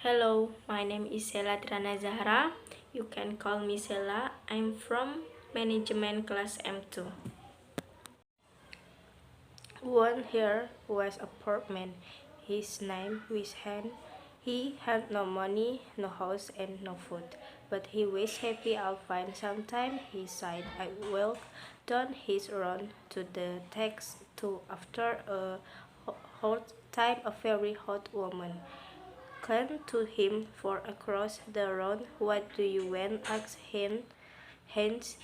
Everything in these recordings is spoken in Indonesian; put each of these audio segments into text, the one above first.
Hello, my name is Sela Trana Zahra. You can call me Sela. I'm from management class M2. One here was a poor man. His name was Han. He had no money, no house, and no food. But he was happy I'll find some time. He sighed. I walked down his road to the tax to after a hot time a very hot woman came to him for across the road. What do you want? Asked him. Hence,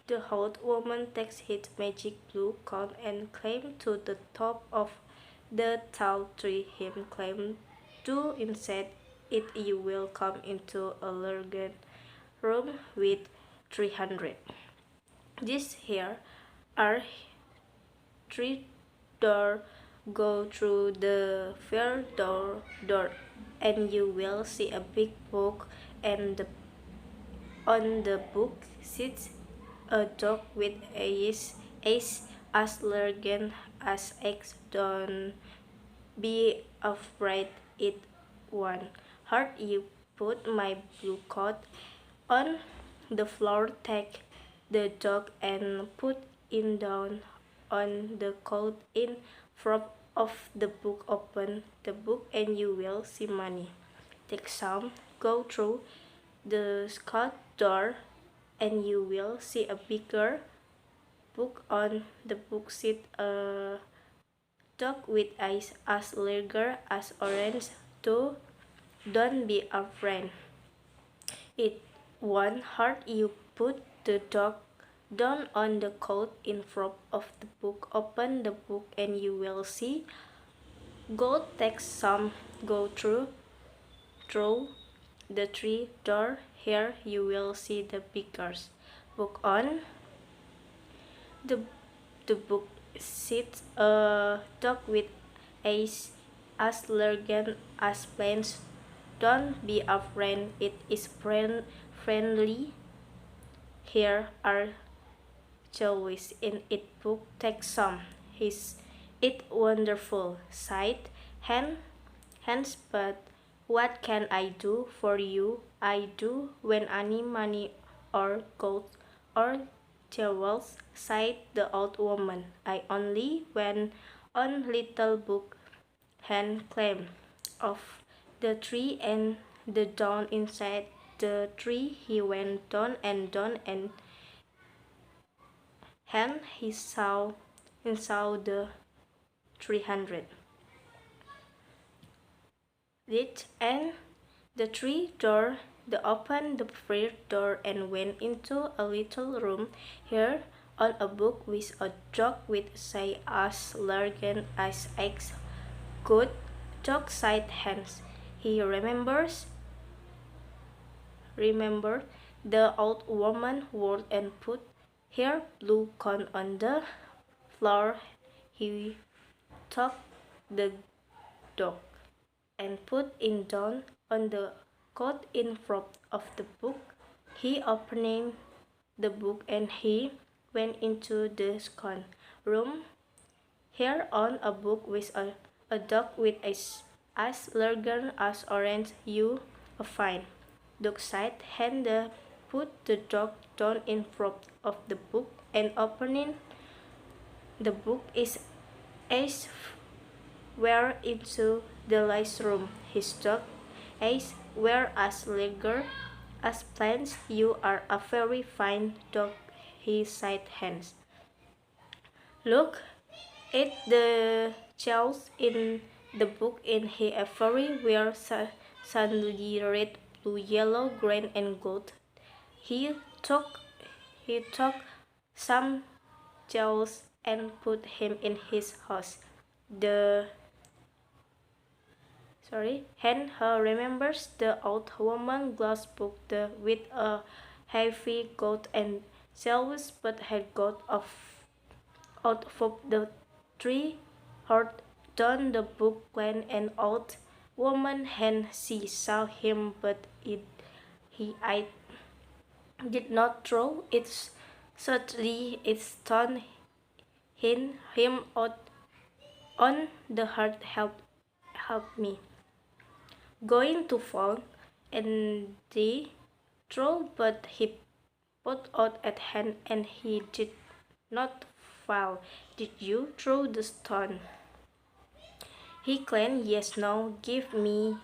the old woman takes his magic blue cone and climbed to the top of the tall tree. Him climbed to inside it. You will come into a large room with 300. These here are three doors. Go through the fair door and you will see a big book, and on the book sits a dog with eyes as large as eggs. Don't be afraid, it won't hurt you. Put my blue coat on the floor, take the dog and put it down on the coat in front of the book. Open the book and you will see money. Take some, go through the Scott door and you will see a bigger book. On the book sit a dog with eyes as large as orange too. Don't be afraid, it won't hurt you. Put the dog down on the coat in front of the book. Open the book and you will see gold. Take some, go through the tree door. Here you will see the biggest book. On the, the book sits a dog with eyes as large as planes. Don't be afraid, it is friendly. Here are choices in it book. Take some. Is it wonderful? Sighed Hans, but what can I do for you? I do when any money or gold or jewels, sighed the old woman. I only went on little book. Hen climbed off the tree and the down inside the tree. He went down and hen he saw the 300. It and the tree door. They opened the first door and went into a little room. Here on a book with a dog with say as large as eggs. Good dog, sighed Hans. He remembered the old woman word and put her blue cone on the floor. He took the dog and put it down on the coat in front of the book. He opened the book and he went into the second room. Here on a book with a dog with eyes as large as orange. You find dog, sighed Hen. Put the dog down in front of the book and opening the book is eyes were into the last room. His dog eyes were as large as plants. You are a very fine dog, he said Hans. Look at the jewels in the book in here. Every were suddenly red, blue, yellow, green, and gold. He took some jewels and put him in his house. The Hen remembers the old woman glass book with a heavy gold and silver, but had got out of the tree. Hard down the book when an old woman and she saw him, but I did not throw it. Suddenly it stunned him out on the heart. Help me. going to fall, and they threw, but he put out a hand and he did not fall. Did you throw the stone? He claimed, yes, no, give me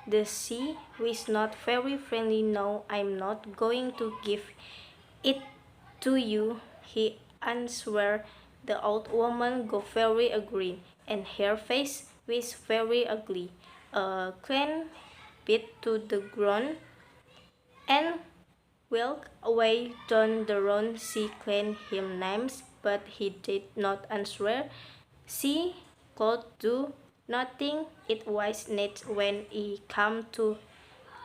the sea is not very friendly. No, I'm not going to give it to you, he answered. The old woman got very angry, and her face was very ugly. A crane bit to the ground and walked away down the road. She called him names, but he did not answer. She could do nothing. It was night when he came to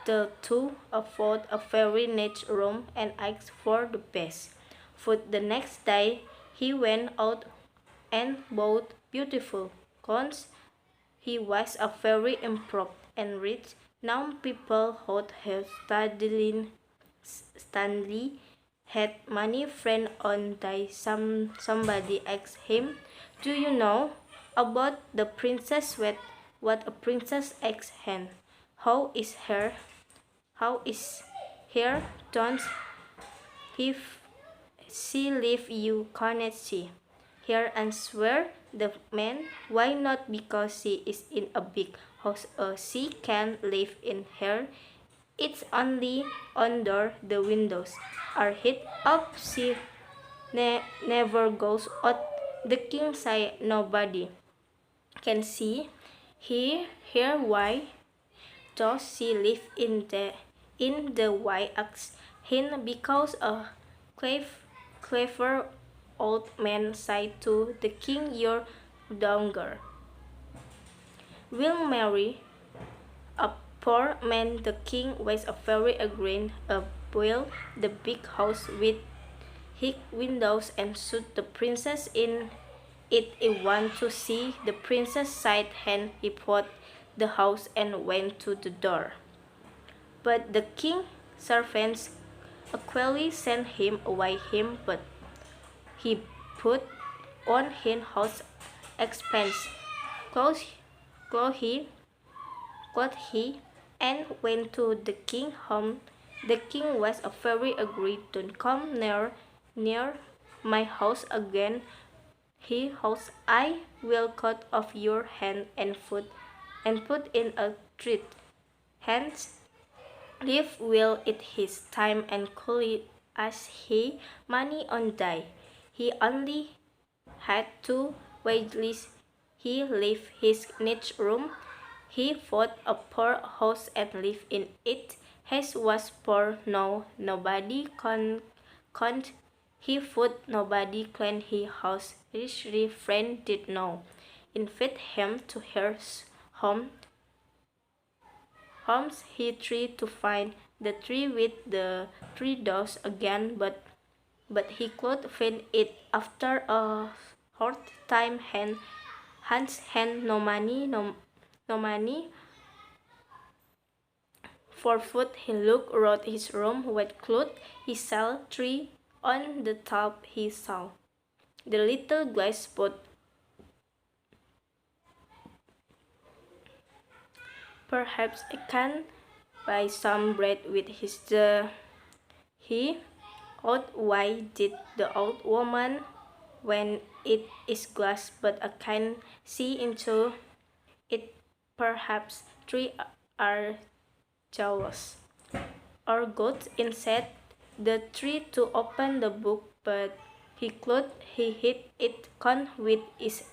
the two afford a very nice room and asked for the best food. The next day he went out and bought beautiful clothes. He was a very improved and rich. Now people who had Stanley had many friends on day. Somebody asked him, do you know about the princess? What a princess asked him. How is her? How is her? Don't if she live you cannot see. Here answered the man, why not? Because she is in a big house, she can live in her. It's only under the windows are hit up. She never goes out. The king said, nobody can see here why does she live in the white axe him? Because a clever old man said to the king, your daughter will marry a poor man. The king was a very agreed, built the big house with his windows and shut the princess in it. He want to see the princess side hand. He put the house and went to the door. But the king's servants quickly sent him away but he put on his house expense clothes, clothes, clothes, and went to the king's home. The king was very agreed. Don't come near my house again. He house I will cut off your hand and foot and put in a treat. Hence Live will eat his time and cool as he money on die. He only had two wages. He lived his neat room. He bought a poor house and lived in it. His was poor now. Nobody can't he food. Nobody cleaned his house. His friend did know. Invite him to her home. Holmes he tried to find the tree with the three doors again, but he could find it after a short time. Hans had no money for food. He looked around his room with clothes. He saw three on the top. He saw the little glass pot. Perhaps I can buy some bread with his he thought. Why did the old woman when it is glass, but I can see into it? Perhaps three are jealous or good. Instead the tree to open the book, but he could he hit it con with his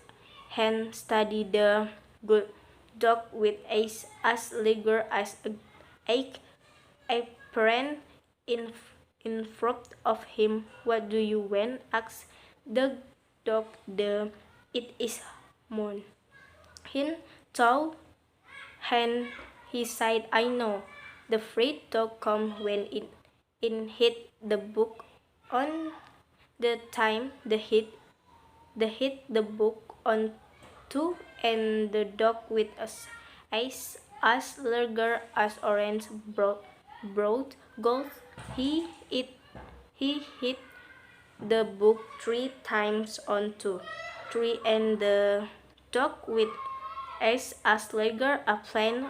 hand. Study the good dog with eyes as eager as a parent in front of him. What do you want? Asked the dog. It is moon. Hin told hand. He said, I know. The freed dog come when it hit the book on the time hit the book on two, and the dog with eyes as larger as orange broad gold. He hit the book 3 times on two, three, and the dog with eyes as larger a plain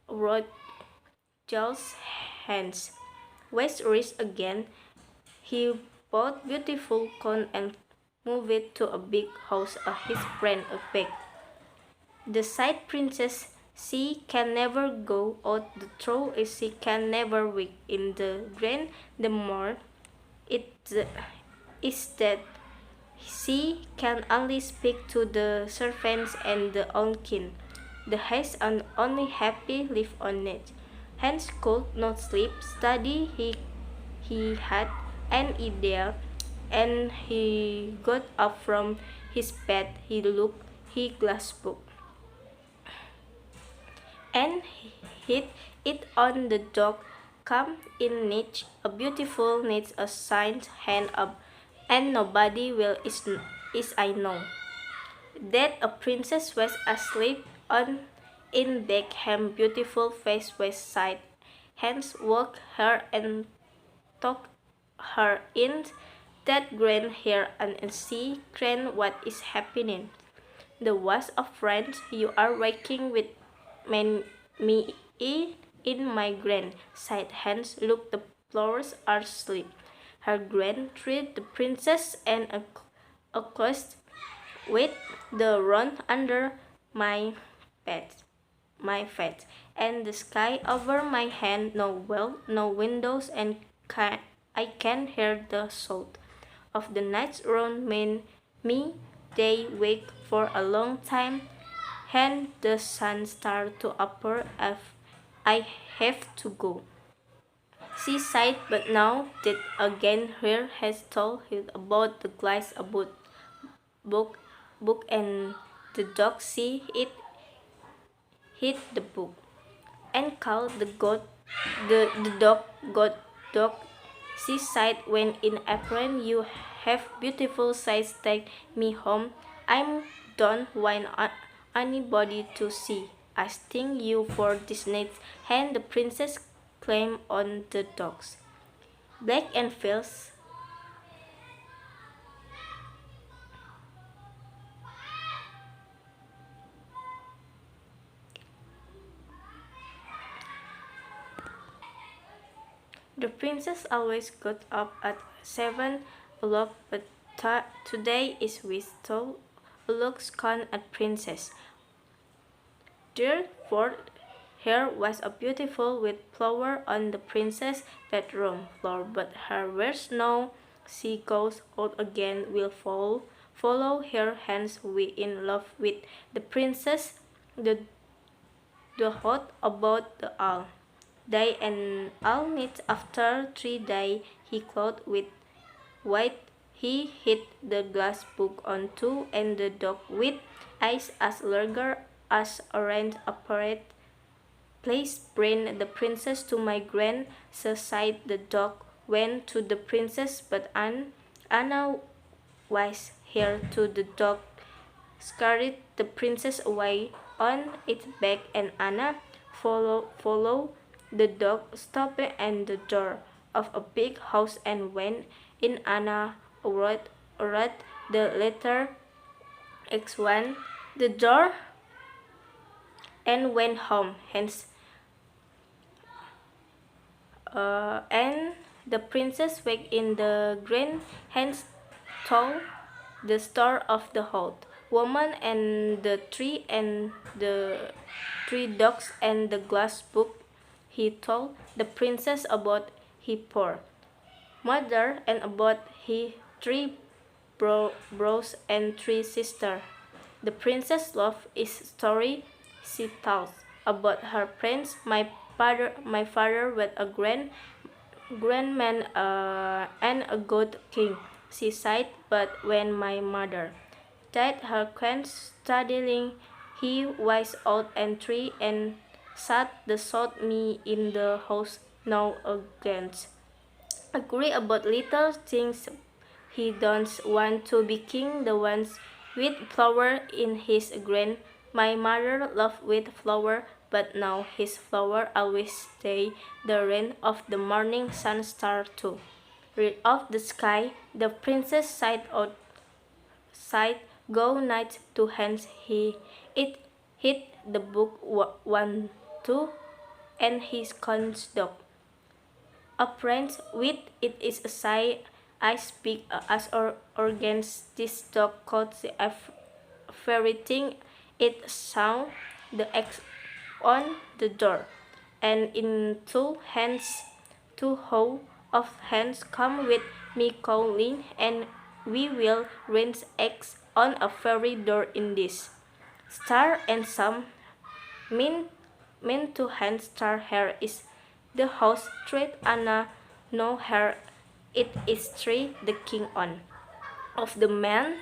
wrote Joe's hands. West reached again. He bought beautiful corn and moved it to a big house his friend begged. The side princess, she can never go out the throw she can never wake in the grain the more it is that she can only speak to the servants and the own king. The house and only happy live on it. Hans could not sleep, study he had an idea, and he got up from his bed, he looked his glass book and hid it on the dog. Come in niche, a beautiful niche, a signed hand up, and nobody will is I know. That a princess was asleep on in Beckham beautiful face west side. Hands woke her and took her in that grand hair and see grand what is happening. The was of friends you are waking with me in my grand side hands look the flowers are asleep. Her grand treat the princess and a quest with the run under my bed, my feet, and the sky over my head. No well, no windows, and I can hear the sound of the nights around me. They wake for a long time, and the sun start to appear. If I have to go. She sighed, but now that again her has told her about the glass about book and the dog see it hit the book and called the dog god dog. She sighed when in April you have beautiful sights take me home. I'm don't want anybody to see. Asking you for this night and the princess claimed on the dogs. Black and Fields. The princess always got up at 7 o'clock, but today is with so looks con at princess. Therefore, here was a beautiful with flower on the princess' bedroom floor, but her words now she goes out again will follow her hands we in love with the princess the hot about the all. Day and all night after 3 days he clothed with white he hid the glass book on two and the dog with eyes as larger as orange appeared. Please bring the princess to my grand sighed the dog went to the princess but Anna was here to the dog carried the princess away on its back and Anna follow the dog stopped at the door of a big house and went in. Anna wrote the letter X1 the door and went home. Hence, and the princess wake in the green hands told the story of the old woman and the three dogs and the glass book. He told the princess about his poor mother and about his three bros and three sisters. The princess loved his story. She tells about her friends. My father was a grand man and a good king. She sighed, but when my mother died, her grand studying, he was old and three and sat the shot me in the house now against. Agree about little things. He don't want to be king, the ones with flower in his grain. My mother loved with flower, but now his flower always stay the rain of the morning sun star too. Rid of the sky, the princess sighed out sighed, go night to hands he it hit the book one two and his corn's dog. A friend with it is a sigh I speak as against this dog called the everything it sound the X on the door, and in two how of hands come with me calling, and we will rinse X on a fairy door in this. Star and some mean to hand star here is the house street Anna no her it is three the king on. Of the man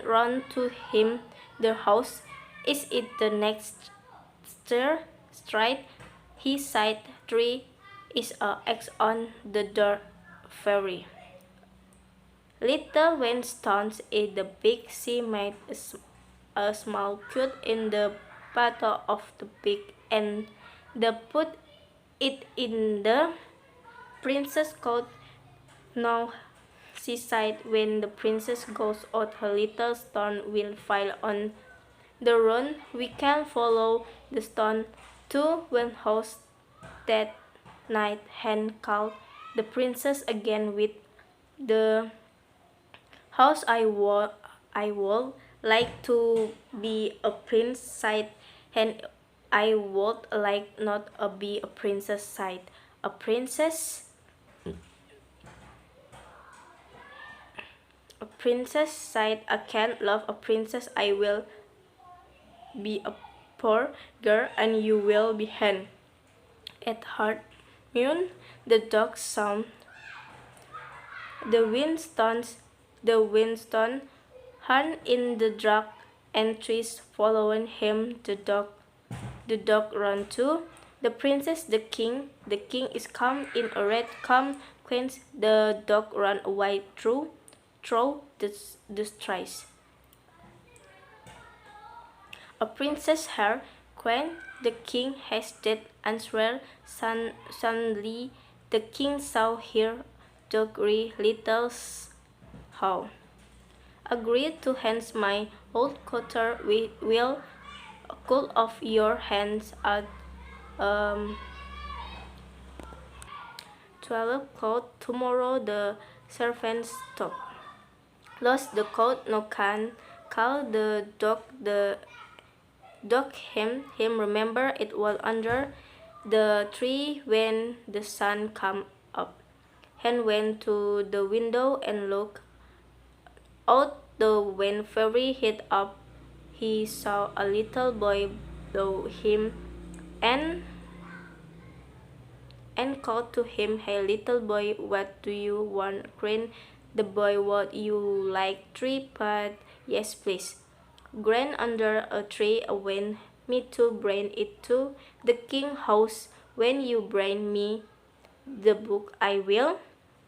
run to him the house. Is it the next straight? He said three is a X on the door ferry. Little Winstons in the big sea made a small cut in the bottom of the big and they put it in the princess coat. Now she said when the princess goes out her little stone will fall on the run. We can follow the stone to when house that night hand called the princess again with the house I would like to be a prince side and I would like not be a princess side. A princess side I can't love a princess. I will be a poor girl and you will be hen. At heart moon the dog sound the Winston hung in the dark and trees following him. The dog ran too. The princess, the king is come in a red come queens. The dog ran away through the streets. A princess her queen. The king hesitated and swore suddenly. The king saw her doggy little how. Agreed to hands my old cotter will cool off your hands at 12 o'clock tomorrow. The servants stop. Lost the coat no can call the dog him remember it was under the tree when the sun come up. And went to the window and looked out the when fairy hit up. He saw a little boy below him and called to him, "Hey little boy, what do you want?" Grinned the boy, "Would you like tree pot?" "Yes, please." Grand under a tree when me to bring it to the king house. When you bring me the book I will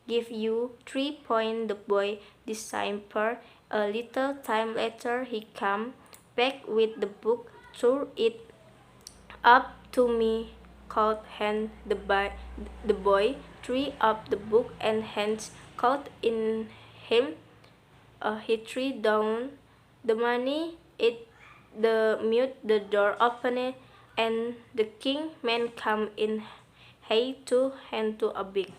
give you 3 points. The boy disappeared. A little time later he came back with the book, threw it up to me, called hand the boy threw up the book and hands caught in him. He threw down the money. The door opened and the king man come in. He to hand to a big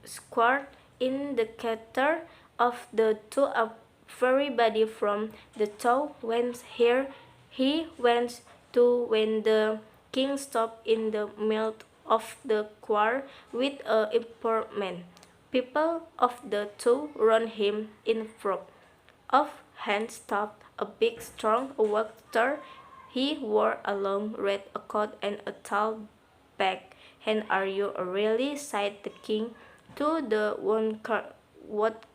squirt in the center of the two of everybody from the top went here. He went to when the king stopped in the middle of the choir with a important people of the two run him in front of hand stopped a big strong water. He wore a long red coat and a tall bag. "And are you really?" said the king to the what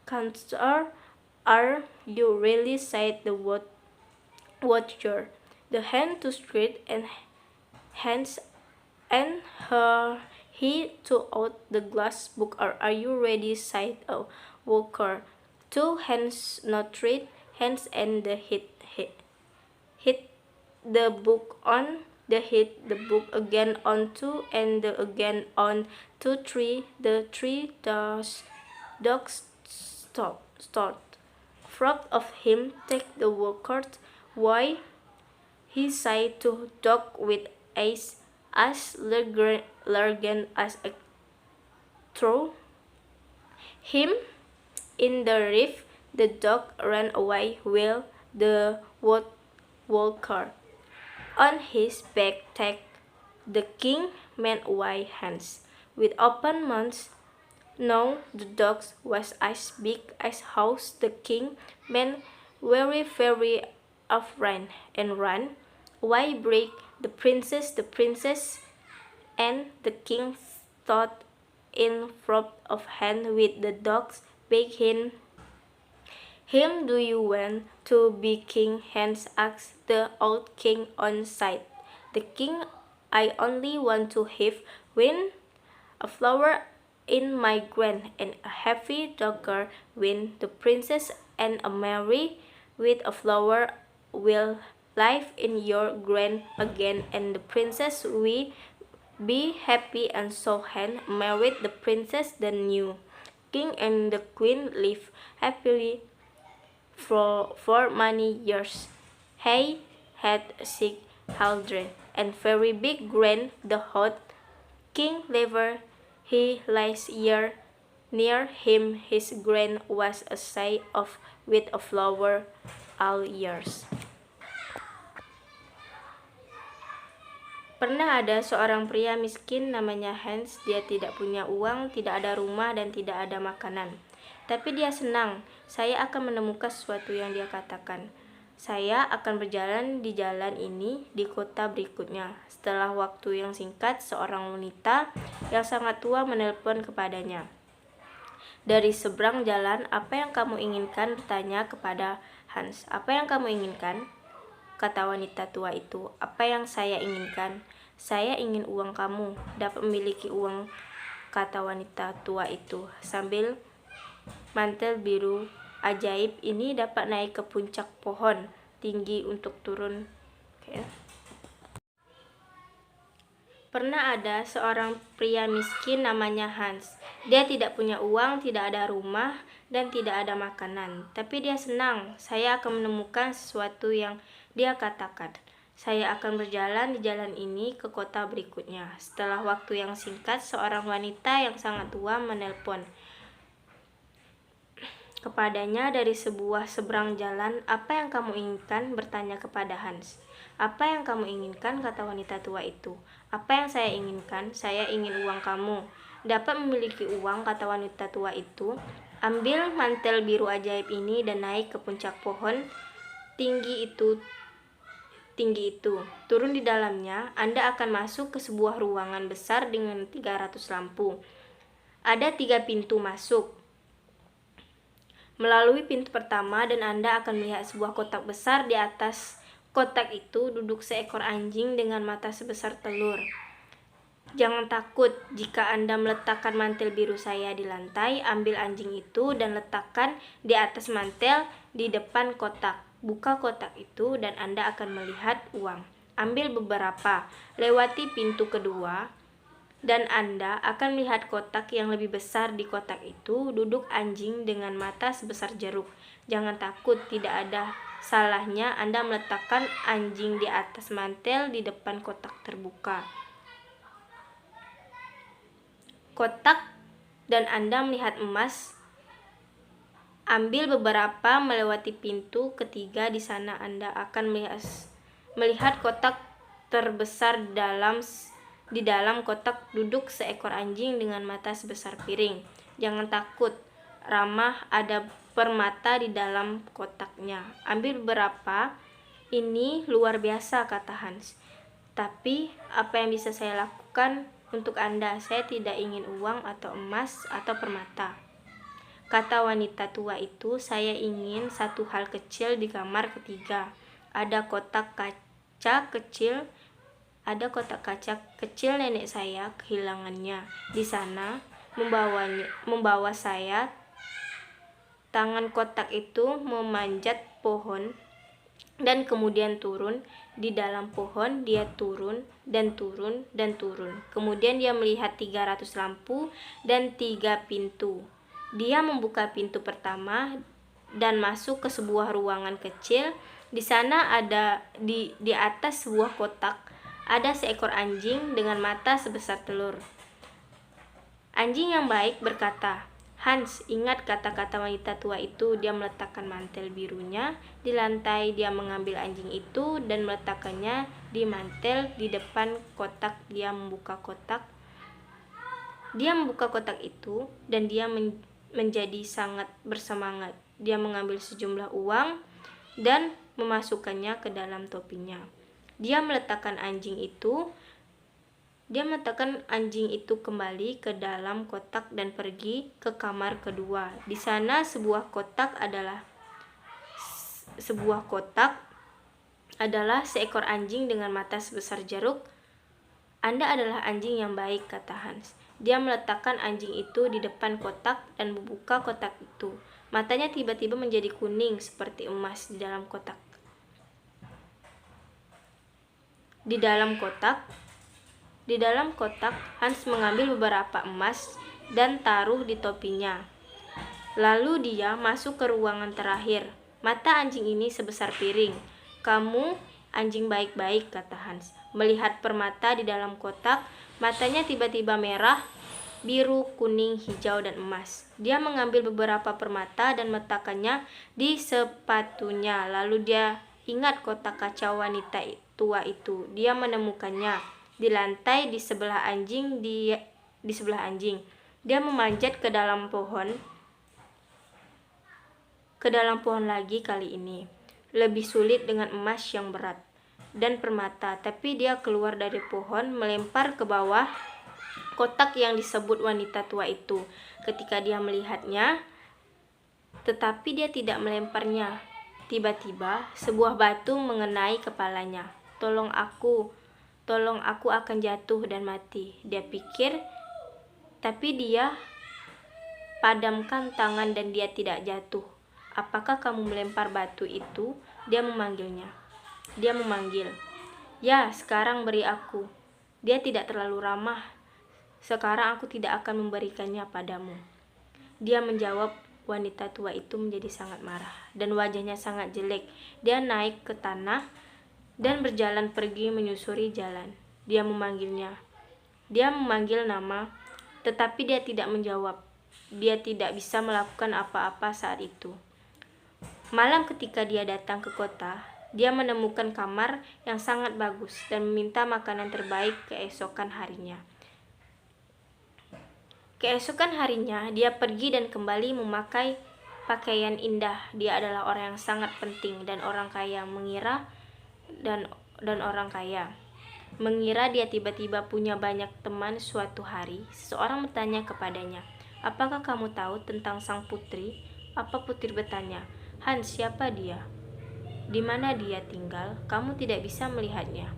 cancer. "Are you really?" said the watcher. The hand to straight and hands and her he took out the glass book. Are you ready?" said a walker. Two hands not straight hands and the hit the book on the hit the book again on two and the again on two three. The three dogs start front of him take the walker. Why he said to dog with eyes as large as a throw him in the reef. The dog ran away while the walker on his back tagged. The king made wide hands with open mouths. Now the dog was as big as house. The king made very afraid and ran away. Break the princess, and the king thought in front of hand with the dogs, begging him, "Do you want to be king?" Hans asked the old king on side. The king, "I only want to have win a flower in my grand and a happy daughter win the princess, and a marry with a flower will live in your grand again, and the princess will be happy." And so Hans married the princess. The new king and the queen lived happily for many years. He had 6 children and very big grand. The hot king lived he last year near him. His grand was a sight of with a flower all years. Pernah ada seorang pria miskin namanya Hans. Dia tidak punya uang, tidak ada rumah, dan tidak ada makanan. Tapi dia senang. Saya akan menemukan sesuatu yang dia katakan. Saya akan berjalan di jalan ini di kota berikutnya. Setelah waktu yang singkat, seorang wanita yang sangat tua menelpon kepadanya. Dari seberang jalan, "Apa yang kamu inginkan?" bertanya kepada Hans. "Apa yang kamu inginkan?" kata wanita tua itu. "Apa yang saya inginkan? Saya ingin uang kamu." "Dapat memiliki uang," kata wanita tua itu, "sambil mantel biru ajaib ini dapat naik ke puncak pohon tinggi untuk turun." Pernah ada seorang pria miskin namanya Hans. Dia tidak punya uang, tidak ada rumah, dan tidak ada makanan. Tapi dia senang. Saya akan menemukan sesuatu yang dia katakan. Saya akan berjalan di jalan ini ke kota berikutnya. Setelah waktu yang singkat, seorang wanita yang sangat tua menelpon kepadanya dari sebuah seberang jalan. "Apa yang kamu inginkan?" bertanya kepada Hans. "Apa yang kamu inginkan?" kata wanita tua itu. "Apa yang saya inginkan? Saya ingin uang kamu." "Dapat memiliki uang," kata wanita tua itu. "Ambil mantel biru ajaib ini dan naik ke puncak pohon tinggi itu. Turun di dalamnya. Anda akan masuk ke sebuah ruangan besar dengan 300 lampu. Ada 3 pintu masuk. Melalui pintu pertama dan Anda akan melihat sebuah kotak besar. Di atas kotak itu duduk seekor anjing dengan mata sebesar telur. Jangan takut jika Anda meletakkan mantel biru saya di lantai. Ambil anjing itu dan letakkan di atas mantel di depan kotak. Buka kotak itu dan Anda akan melihat uang. Ambil beberapa. Lewati pintu kedua dan Anda akan melihat kotak yang lebih besar. Di kotak itu duduk anjing dengan mata sebesar jeruk. Jangan takut, tidak ada salahnya Anda meletakkan anjing di atas mantel di depan kotak terbuka. Kotak dan Anda melihat emas. Ambil beberapa. Melewati pintu ketiga. Di sana Anda akan melihat kotak terbesar. Di dalam kotak duduk seekor anjing dengan mata sebesar piring. Jangan takut, ramah, ada permata di dalam kotaknya. Ambil beberapa. Ini luar biasa, kata Hans. Tapi apa yang bisa saya lakukan untuk Anda? Saya tidak ingin uang atau emas atau permata, kata wanita tua itu. Saya ingin satu hal kecil di kamar ketiga. Ada kotak kaca kecil. Nenek saya kehilangannya di sana. Membawa saya. Tangan kotak itu memanjat pohon dan kemudian turun. Di dalam pohon dia turun dan turun dan turun. Kemudian dia melihat 300 lampu dan 3 pintu. Dia membuka pintu pertama dan masuk ke sebuah ruangan kecil. Di sana di atas sebuah kotak ada seekor anjing dengan mata sebesar telur. Anjing yang baik berkata, "Hans, ingat kata-kata wanita tua itu." Dia meletakkan mantel birunya di lantai. Dia mengambil anjing itu dan meletakkannya di mantel di depan kotak. Dia membuka kotak itu dan dia menjadi sangat bersemangat. Dia mengambil sejumlah uang dan memasukkannya ke dalam topinya. Dia meletakkan anjing itu kembali ke dalam kotak dan pergi ke kamar kedua. Di sana sebuah kotak adalah seekor anjing dengan mata sebesar jeruk. "Anda adalah anjing yang baik," kata Hans. Dia meletakkan anjing itu di depan kotak dan membuka kotak itu. Matanya tiba-tiba menjadi kuning seperti emas di dalam kotak. Di dalam kotak, Hans mengambil beberapa emas dan taruh di topinya. Lalu dia masuk ke ruangan terakhir. Mata anjing ini sebesar piring. "Kamu anjing baik-baik," kata Hans. Melihat permata di dalam kotak, matanya tiba-tiba merah, biru, kuning, hijau, dan emas. Dia mengambil beberapa permata dan meletakkannya di sepatunya. Lalu dia ingat kotak kaca wanita tua itu. Dia menemukannya di lantai di sebelah anjing. Dia memanjat ke dalam pohon lagi, kali ini lebih sulit dengan emas yang berat dan permata, tapi dia keluar dari pohon, melempar ke bawah kotak yang disebut wanita tua itu. Ketika dia melihatnya, tetapi dia tidak melemparnya. Tiba-tiba sebuah batu mengenai kepalanya. Tolong aku akan jatuh dan mati," dia pikir. Tapi dia padamkan tangan dan dia tidak jatuh. "Apakah kamu melempar batu itu?" Dia memanggil. "Ya, sekarang beri aku." Dia tidak terlalu ramah. "Sekarang aku tidak akan memberikannya padamu," dia menjawab. Wanita tua itu menjadi sangat marah dan wajahnya sangat jelek. Dia naik ke tanah dan berjalan pergi menyusuri jalan. Dia memanggil nama, tetapi dia tidak menjawab. Dia tidak bisa melakukan apa-apa saat itu. Malam ketika dia datang ke kota, dia menemukan kamar yang sangat bagus dan meminta makanan terbaik keesokan harinya. Keesokan harinya, dia pergi dan kembali memakai pakaian indah. Dia adalah orang yang sangat penting dan orang kaya mengira dia tiba-tiba punya banyak teman. Suatu hari, seseorang bertanya kepadanya, "Apakah kamu tahu tentang sang putri?" "Apa?" putri bertanya. "Hans, siapa dia? Di mana dia tinggal? Kamu tidak bisa melihatnya?"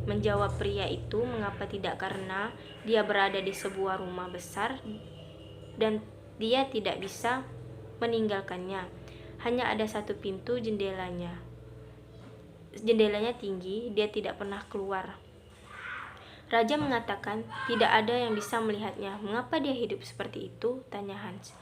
Menjawab pria itu, "Mengapa tidak? Karena dia berada di sebuah rumah besar dan dia tidak bisa meninggalkannya. Hanya ada satu pintu, jendelanya tinggi, dia tidak pernah keluar." Raja mengatakan, "Tidak ada yang bisa melihatnya." "Mengapa dia hidup seperti itu?" tanya Hans.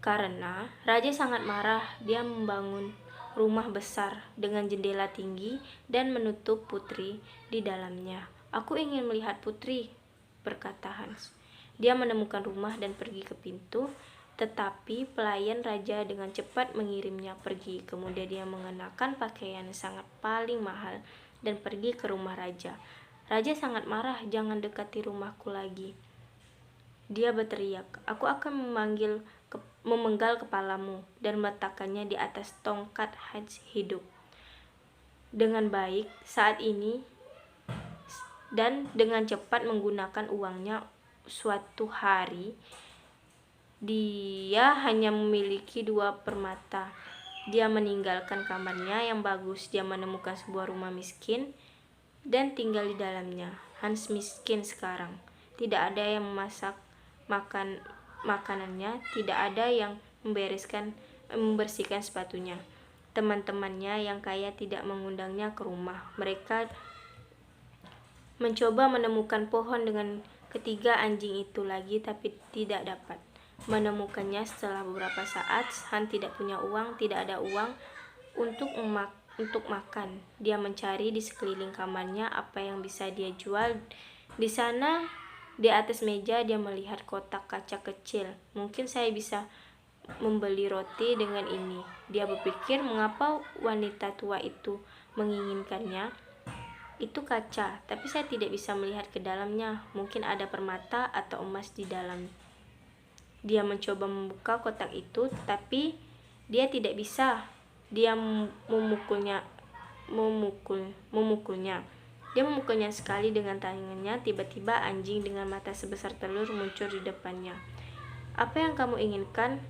Karena raja sangat marah, dia membangun rumah besar dengan jendela tinggi dan menutup putri di dalamnya. "Aku ingin melihat putri," berkata Hans. Dia menemukan rumah dan pergi ke pintu, tetapi pelayan raja dengan cepat mengirimnya pergi. Kemudian dia mengenakan pakaian yang sangat paling mahal dan pergi ke rumah raja. Raja sangat marah. "Jangan dekati rumahku lagi," dia berteriak. "Aku akan memenggal kepalamu dan meletakkannya di atas tongkat Hans hidup dengan baik saat ini dan dengan cepat menggunakan uangnya." Suatu hari, dia hanya memiliki 2 permata. Dia meninggalkan kamarnya yang bagus. Dia menemukan sebuah rumah miskin dan tinggal di dalamnya. Hans miskin sekarang. Tidak ada yang memasak makanannya, tidak ada yang membersihkan sepatunya. Teman-temannya yang kaya tidak mengundangnya ke rumah. Mereka mencoba menemukan pohon dengan ketiga anjing itu lagi, tapi tidak dapat menemukannya. Setelah beberapa saat, Hans tidak punya uang, tidak ada uang untuk makan. Dia mencari di sekeliling kamarnya apa yang bisa dia jual. Di sana, di atas meja, dia melihat kotak kaca kecil. Mungkin saya bisa membeli roti dengan ini. Dia berpikir, mengapa wanita tua itu menginginkannya? Itu kaca, tapi saya tidak bisa melihat ke dalamnya. Mungkin ada permata atau emas di dalam. Dia mencoba membuka kotak itu, tapi dia tidak bisa. Dia memukulnya. Dia memukulnya sekali dengan tangannya. Tiba-tiba anjing dengan mata sebesar telur muncul di depannya. Apa yang kamu inginkan?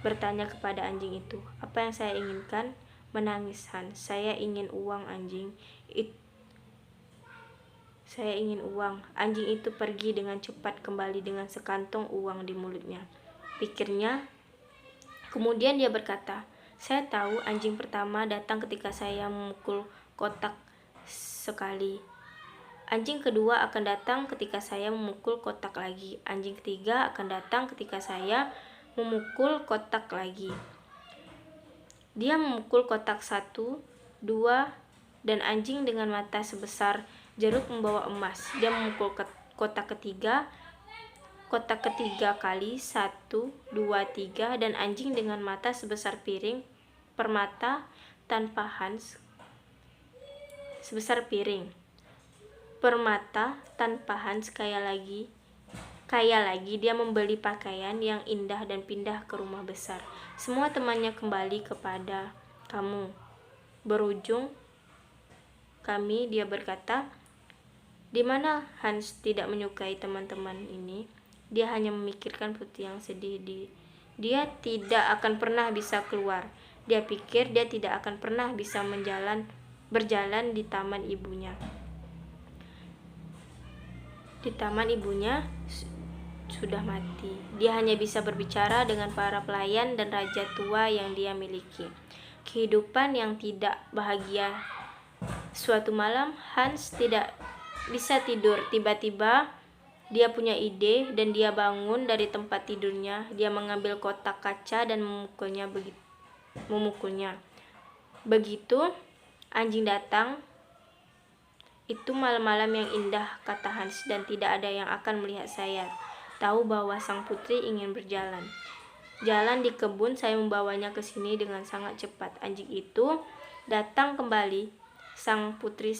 Bertanya kepada anjing itu. Apa yang saya inginkan? Menangis Hans. Saya ingin uang, anjing. Saya ingin uang. Anjing itu pergi dengan cepat kembali dengan sekantong uang di mulutnya, pikirnya. Kemudian dia berkata, saya tahu anjing pertama datang ketika saya memukul kotak sekali. Anjing kedua akan datang ketika saya memukul kotak lagi. Anjing ketiga akan datang ketika saya memukul kotak lagi. Dia memukul kotak 1, 2, dan anjing dengan mata sebesar jeruk membawa emas. Dia memukul kotak ketiga kali, 1, 2, 3, dan anjing dengan mata sebesar piring permata tanpa Hans sebesar piring permata tanpa Hans. Kaya lagi dia membeli pakaian yang indah dan pindah ke rumah besar. Semua temannya kembali kepada kamu. Berujung kami, dia berkata. Di mana Hans tidak menyukai teman-teman ini. Dia hanya memikirkan putri yang sedih. Dia tidak akan pernah bisa keluar. Dia pikir dia tidak akan pernah bisa berjalan di taman ibunya. Di taman ibunya sudah mati. Dia hanya bisa berbicara dengan para pelayan dan raja tua yang dia miliki. Kehidupan yang tidak bahagia. Suatu malam Hans tidak bisa tidur. Tiba-tiba dia punya ide dan dia bangun dari tempat tidurnya. Dia mengambil kotak kaca dan memukulnya. Begitu anjing datang. Itu malam-malam yang indah, kata Hans, dan tidak ada yang akan melihat saya. Tahu bahwa sang putri ingin berjalan. Jalan di kebun, saya membawanya ke sini dengan sangat cepat. Anjing itu datang kembali. Sang putri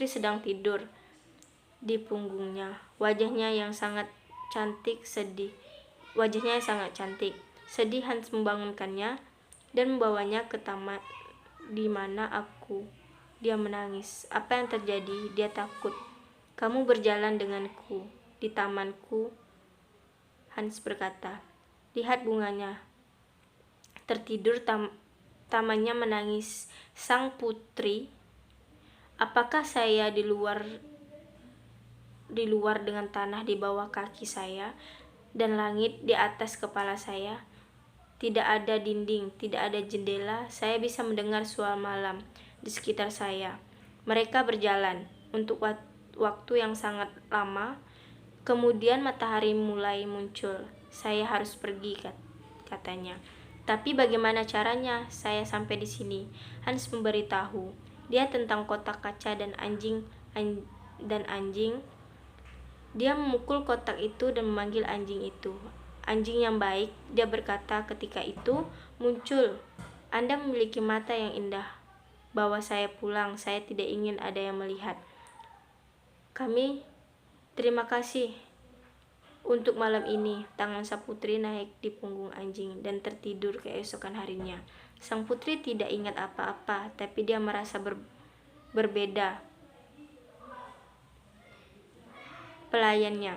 sedang tidur di punggungnya. Wajahnya yang sangat cantik. Sedih Hans membangunkannya dan membawanya ke taman. Di mana aku? Dia menangis. Apa yang terjadi? Dia takut. Kamu berjalan denganku di tamanku, Hans berkata. Lihat bunganya. Tertidur tamannya menangis. Sang putri. Apakah saya di luar dengan tanah di bawah kaki saya dan langit di atas kepala saya? Tidak ada dinding, tidak ada jendela. Saya bisa mendengar suara malam di sekitar saya. Mereka berjalan untuk waktu yang sangat lama. Kemudian matahari mulai muncul. Saya harus pergi, katanya. Tapi bagaimana caranya saya sampai di sini? Hans memberitahu dia tentang kotak kaca dan anjing. Dia memukul kotak itu dan memanggil anjing itu. Anjing yang baik, dia berkata ketika itu muncul. Anda memiliki mata yang indah. Bawa saya pulang, saya tidak ingin ada yang melihat. Kami terima kasih untuk malam ini. Tangan sang putri naik di punggung anjing dan tertidur keesokan harinya. Sang putri tidak ingat apa-apa, tapi dia merasa berbeda. Pelayannya,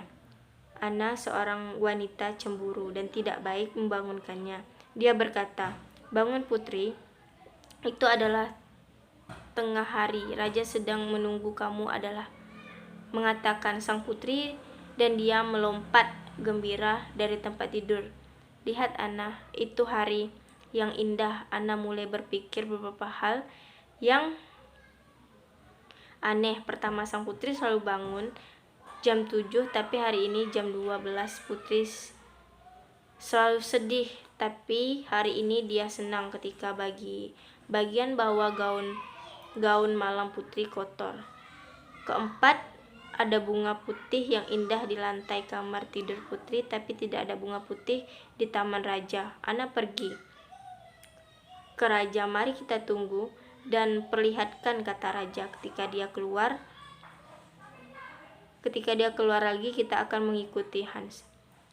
Anna, seorang wanita cemburu dan tidak baik, membangunkannya. Dia berkata, bangun putri, itu adalah tengah hari. Raja sedang menunggu kamu, adalah mengatakan sang putri, dan dia melompat gembira dari tempat tidur. Lihat Anna, itu hari yang indah. Anna mulai berpikir beberapa hal yang aneh. Pertama, sang putri selalu bangun jam 7, tapi hari ini jam 12. Putri selalu sedih Tapi hari ini dia senang ketika bagian bawah gaun malam putri kotor. Keempat, ada bunga putih yang indah di lantai kamar tidur putri, tapi tidak ada bunga putih di taman raja. Ana pergi ke raja, mari kita tunggu dan perlihatkan, kata raja. Ketika dia keluar lagi, kita akan mengikuti Hans.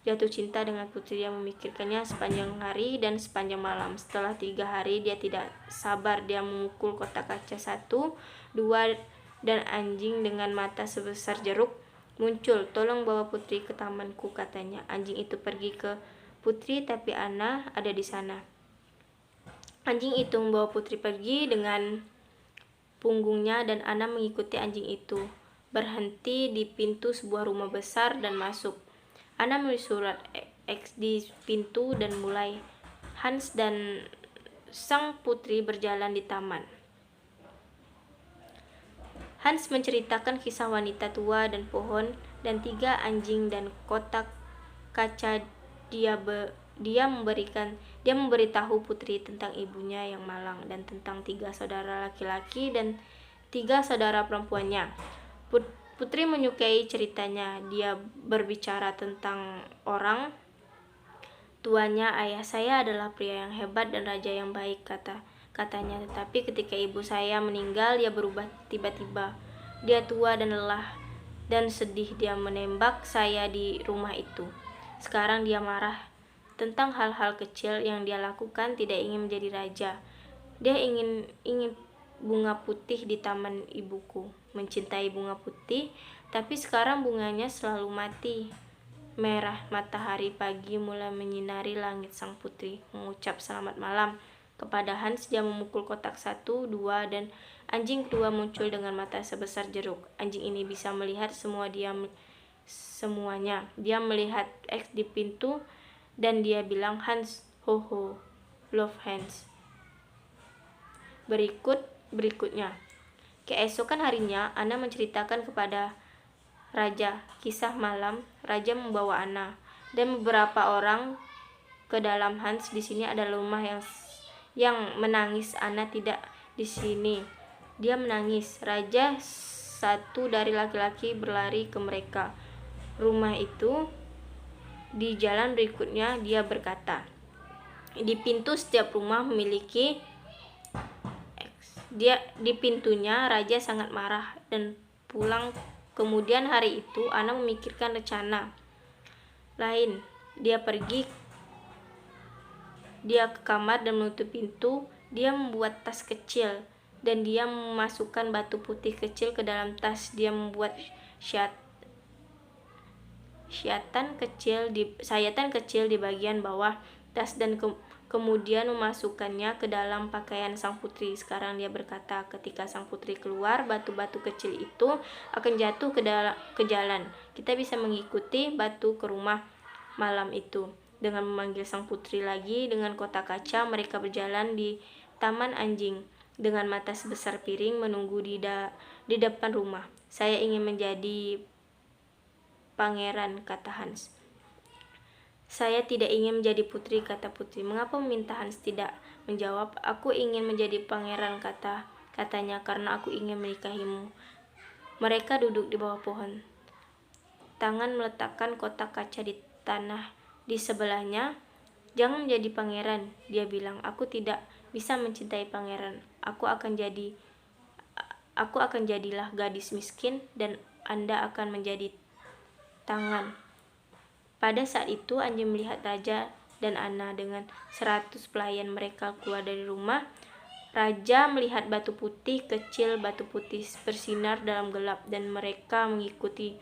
Jatuh cinta dengan putri yang memikirkannya sepanjang hari dan sepanjang malam. Setelah 3 hari, dia tidak sabar. Dia memukul kotak kaca 1, 2, dan anjing dengan mata sebesar jeruk muncul. Tolong bawa putri ke tamanku, katanya. Anjing itu pergi ke putri, tapi Ana ada di sana. Anjing itu membawa putri pergi dengan punggungnya, dan Ana mengikuti anjing itu. Berhenti di pintu sebuah rumah besar dan masuk. Ana menulis surat X di pintu dan mulai. Hans dan sang putri berjalan di taman. Hans menceritakan kisah wanita tua dan pohon dan 3 anjing dan kotak kaca. Dia memberitahu putri tentang ibunya yang malang dan tentang 3 saudara laki-laki dan 3 saudara perempuannya. Putri menyukai ceritanya. Dia berbicara tentang orang tuanya. Ayah saya adalah pria yang hebat dan raja yang baik, katanya. Tetapi ketika ibu saya meninggal, dia berubah tiba-tiba. Dia tua dan lelah dan sedih. Dia menembak saya di rumah itu. Sekarang dia marah tentang hal-hal kecil yang dia lakukan, tidak ingin menjadi raja. Dia ingin bunga putih di taman ibuku, mencintai bunga putih, tapi sekarang bunganya selalu mati. Merah matahari pagi mulai menyinari langit. Sang putri mengucap selamat malam kepada Hans. Dia memukul kotak 1, 2, dan anjing kedua muncul dengan mata sebesar jeruk. Anjing ini bisa melihat semuanya. Dia melihat X di pintu dan dia bilang, Hans, ho ho, love Hans. Berikutnya, keesokan harinya, Ana menceritakan kepada raja kisah malam. Raja membawa Ana dan beberapa orang ke dalam Hans. Di sini ada rumah yang menangis. Ana tidak di sini. Dia menangis. Raja satu dari laki-laki berlari ke mereka. Rumah itu di jalan berikutnya. Dia berkata, di pintu setiap rumah memiliki di pintunya. Raja sangat marah dan pulang. Kemudian hari itu Ana memikirkan rencana lain. Dia ke kamar dan menutup pintu. Dia membuat tas kecil dan dia memasukkan batu putih kecil ke dalam tas. Dia membuat sayatan kecil di bagian bawah tas dan kemudian memasukkannya ke dalam pakaian sang putri. Sekarang dia berkata, ketika sang putri keluar, batu-batu kecil itu akan jatuh ke jalan. Kita bisa mengikuti batu ke rumah malam itu. Dengan memanggil sang putri lagi dengan kotak kaca, mereka berjalan di taman anjing dengan mata sebesar piring menunggu di depan rumah. Saya ingin menjadi pangeran, kata Hans. Saya tidak ingin menjadi putri, kata putri. Mengapa meminta? Hans tidak menjawab. Aku ingin menjadi pangeran, katanya, karena aku ingin menikahimu. Mereka duduk di bawah pohon. Tangan meletakkan kotak kaca di tanah di sebelahnya. Jangan menjadi pangeran, dia bilang. Aku tidak bisa mencintai pangeran. Aku akan jadilah gadis miskin dan Anda akan menjadi tangan. Pada saat itu anjing melihat Raja dan Ana dengan 100 pelayan mereka keluar dari rumah. Raja melihat batu putih kecil, batu putih bersinar dalam gelap, dan mereka mengikuti.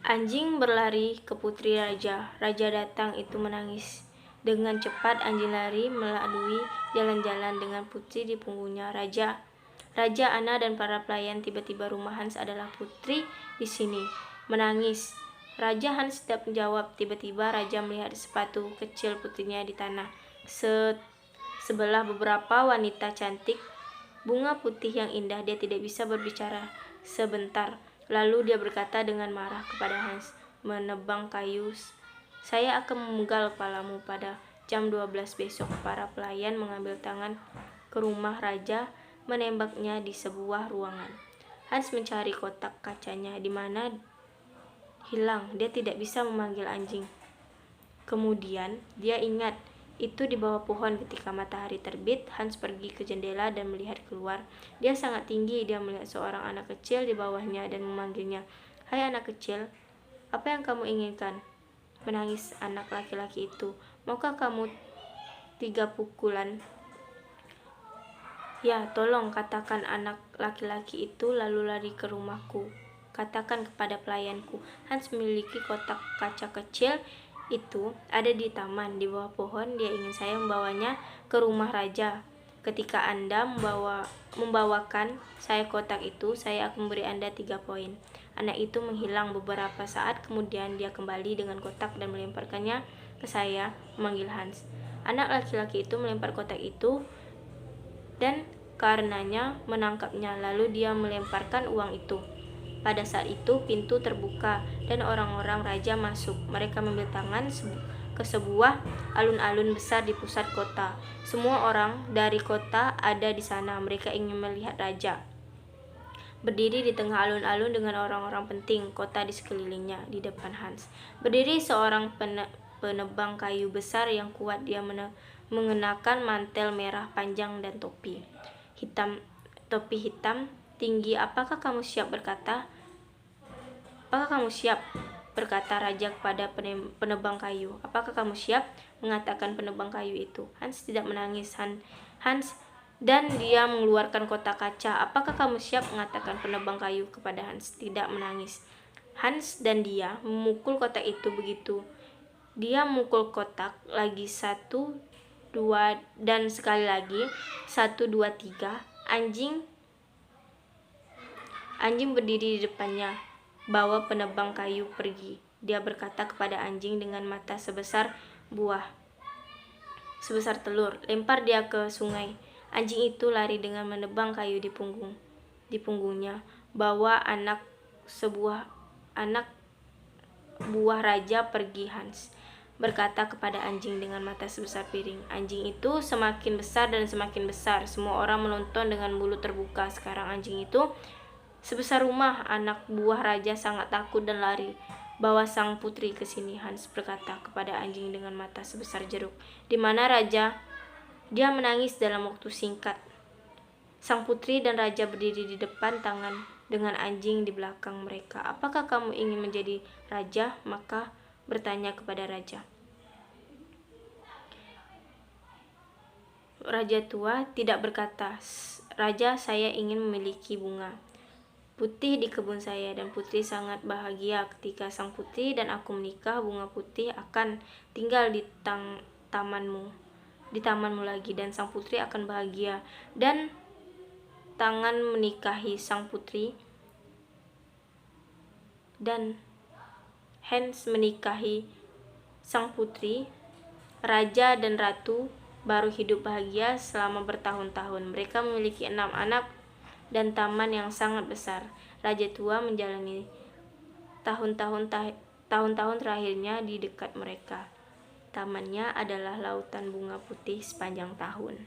Anjing berlari ke putri raja. Raja datang itu menangis. Dengan cepat anjing lari melalui jalan-jalan dengan putri di punggungnya. Raja, Ana, dan para pelayan. Tiba-tiba rumah Hans adalah putri di sini, menangis. Raja Hans tidak menjawab. Tiba-tiba Raja melihat sepatu kecil putrinya di tanah. Sebelah beberapa wanita cantik, bunga putih yang indah. Dia tidak bisa berbicara sebentar. Lalu dia berkata dengan marah kepada Hans, menebang kayu. Saya akan memenggal kepalamu pada jam 12 besok. Para pelayan mengambil tangan ke rumah raja, menembaknya di sebuah ruangan. Hans mencari kotak kacanya di mana hilang. Dia tidak bisa memanggil anjing. Kemudian dia ingat itu di bawah pohon ketika matahari terbit. Hans pergi ke jendela dan melihat keluar. Dia sangat tinggi. Dia melihat seorang anak kecil di bawahnya dan memanggilnya, "Hai anak kecil, apa yang kamu inginkan?" Menangis anak laki-laki itu. "Maukah kamu 3 pukulan?" "Ya, tolong," katakan anak laki-laki itu lalu lari ke rumahku. Katakan kepada pelayanku, Hans memiliki kotak kaca kecil itu ada di taman di bawah pohon. Dia ingin saya membawanya ke rumah raja. Ketika Anda membawakan saya kotak itu, saya akan memberi Anda 3 poin. Anak itu menghilang. Beberapa saat kemudian dia kembali dengan kotak dan melemparkannya ke saya, memanggil Hans. Anak laki-laki itu melempar kotak itu dan karenanya menangkapnya, lalu dia melemparkan uang itu. Pada saat itu pintu terbuka dan orang-orang raja masuk. Mereka mengambil tangan ke sebuah alun-alun besar di pusat kota. Semua orang dari kota ada di sana. Mereka ingin melihat raja berdiri di tengah alun-alun dengan orang-orang penting kota di sekelilingnya. Di depan Hans berdiri seorang penebang kayu besar yang kuat. Dia mengenakan mantel merah panjang dan topi hitam tinggi. "Apakah kamu siap?" berkata raja kepada penebang kayu. "Apakah kamu siap?" mengatakan penebang kayu itu. Hans tidak menangis. Dan dia mengeluarkan kotak kaca. "Apakah kamu siap?" mengatakan penebang kayu kepada Hans. Tidak menangis. Hans dan dia memukul kotak itu. Begitu dia memukul kotak lagi, 1, 2, dan sekali lagi, 1, 2, 3. Anjing berdiri di depannya. "Bawa penebang kayu pergi," dia berkata kepada anjing dengan mata sebesar telur. "Lempar dia ke sungai." Anjing itu lari dengan menebang kayu di punggungnya. "Bawa anak buah raja pergi," Hans berkata kepada anjing dengan mata sebesar piring. Anjing itu semakin besar dan semakin besar. Semua orang menonton dengan mulut terbuka. Sekarang anjing itu sebesar rumah. Anak buah raja sangat takut dan lari. "Bawa sang putri ke sini," Hans berkata kepada anjing dengan mata sebesar jeruk. "Di mana raja?" Dia menangis dalam waktu singkat. Sang putri dan raja berdiri di depan tangan dengan anjing di belakang mereka. "Apakah kamu ingin menjadi raja?" Maka bertanya kepada raja. Raja tua tidak berkata, "Raja, saya ingin memiliki bunga putih di kebun saya." Dan putri sangat bahagia. Ketika sang putri dan aku menikah, bunga putih akan tinggal di tamanmu lagi, dan sang putri akan bahagia. Dan tangan menikahi sang putri dan Hans menikahi sang putri. Raja dan ratu baru hidup bahagia selama bertahun-tahun. Mereka memiliki 6 anak dan taman yang sangat besar. Raja tua menjalani tahun-tahun terakhirnya di dekat mereka. Tamannya adalah lautan bunga putih sepanjang tahun.